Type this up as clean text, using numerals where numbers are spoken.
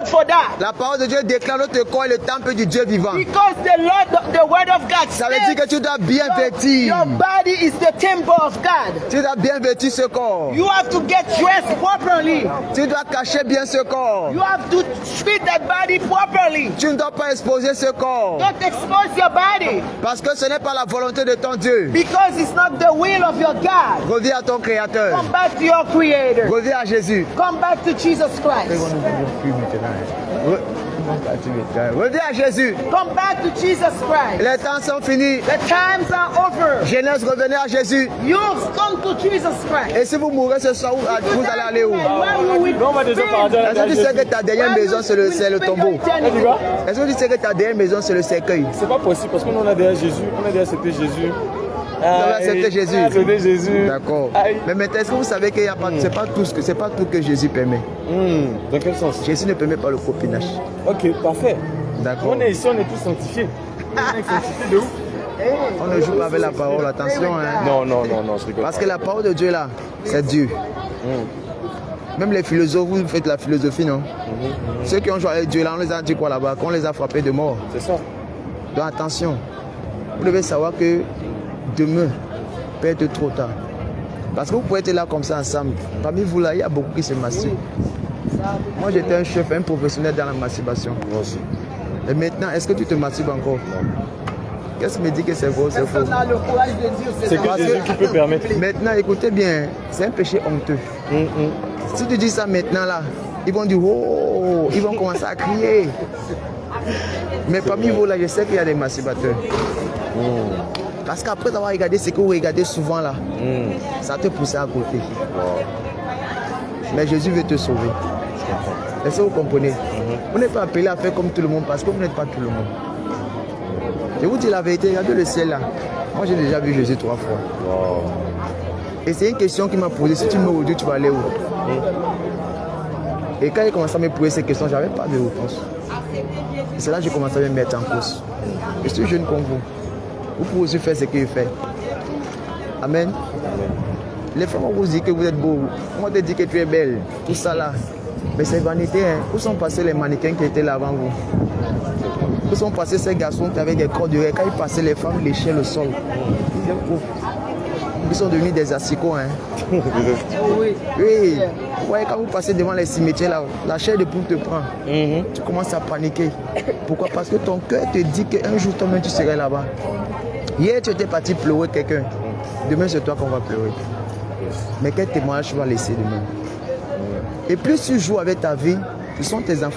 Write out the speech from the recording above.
for that. La parole de Dieu déclare notre corps est le temple du Dieu vivant. Because the word of God Ça veut dire que tu dois bien vêtir. your body is the temple of God. Tu dois bien vêtir ce corps. You have to get dressed properly. Tu dois cacher bien ce corps. You have to treat that body properly. Tu ne dois pas exposer ce corps. Don't expose your body. Parce que ce n'est pas la volonté de ton Dieu. Because it's not the will of your God. Reviens à ton Créateur. Come back to your Creator. Reviens à Jésus. Come back to Jesus Christ. Reviens à Jésus. Come back to Jesus Christ. Les temps sont finis. The times are over. Jeunesse, revenez à Jésus. You've come to Jesus Christ. Et si vous mourrez ce soir, vous allez aller où? Est-ce que tu sais que ta dernière maison, c'est le tombeau? Est-ce que tu sais que ta dernière maison, c'est le cercueil? C'est pas possible parce qu'on a derrière Jésus. On a déjà accepté Jésus. Vous avez accepté Jésus. Accepté Jésus. D'accord. Mais maintenant, est-ce que vous savez que c'est pas tout que Jésus permet? Dans quel sens? Jésus ne permet pas le copinage. Ok, parfait. D'accord. On est ici, on est tous sanctifiés. On est sanctifiés de où? On ne joue pas avec la parole, attention. Hein. Non, je rigole. Parce que la parole de Dieu là, c'est Dieu. Même les philosophes, vous faites la philosophie, non? Ceux qui ont joué avec Dieu là, on les a dit quoi là-bas? Qu'on les a frappés de mort. C'est ça. Donc attention, vous devez savoir que demain peut être trop tard. Parce que vous pouvez être là comme ça ensemble. Parmi vous là, il y a beaucoup qui se masturbent. Moi j'étais un chef, un professionnel dans la masturbation. Moi aussi. Et maintenant, est-ce que tu te masturbes encore? Qu'est-ce qui me dit que c'est faux? C'est faux. C'est que Jésus qui peut permettre. Maintenant, écoutez bien, c'est un péché honteux. Si tu dis ça maintenant là, ils vont dire oh, ils vont commencer à crier. Mais parmi vous là, je sais qu'il y a des masturbateurs. Parce qu'après avoir regardé ce que vous regardez souvent là, ça te pousse à côté. Mais Jésus veut te sauver. Est-ce que vous comprenez? Vous n'êtes pas appelé à faire comme tout le monde parce que vous n'êtes pas tout le monde. Je vous dis la vérité, regardez le ciel là. Moi j'ai déjà vu Jésus 3 fois. Et c'est une question qui m'a posée, si tu meurs aujourd'hui, tu vas aller où? Et quand il commencé à me poser ces questions, j'avais pas de réponse. Et c'est là que j'ai commencé à me mettre en cause. Je suis jeune comme vous. Vous pouvez aussi faire ce qu'il fait. Amen. Les femmes vont vous dire que vous êtes beau. On va te dire que tu es belle. Tout ça là. Mais c'est vanité. Hein. Où sont passés les mannequins qui étaient là avant vous? Où sont passés ces garçons qui avaient des corps de rêve? Quand ils passaient, les femmes léchaient le sol. Ils sont devenus des assicots. Hein. Oui. Ouais, quand vous passez devant les cimetières, là, la chair de poule te prend. Tu commences à paniquer. Pourquoi? Parce que ton cœur te dit qu'un jour, toi-même, tu serais là-bas. Hier, tu étais parti pleurer quelqu'un. Demain, c'est toi qu'on va pleurer. Mais quel témoignage tu vas laisser demain? Et plus tu joues avec ta vie, ce sont tes enfants.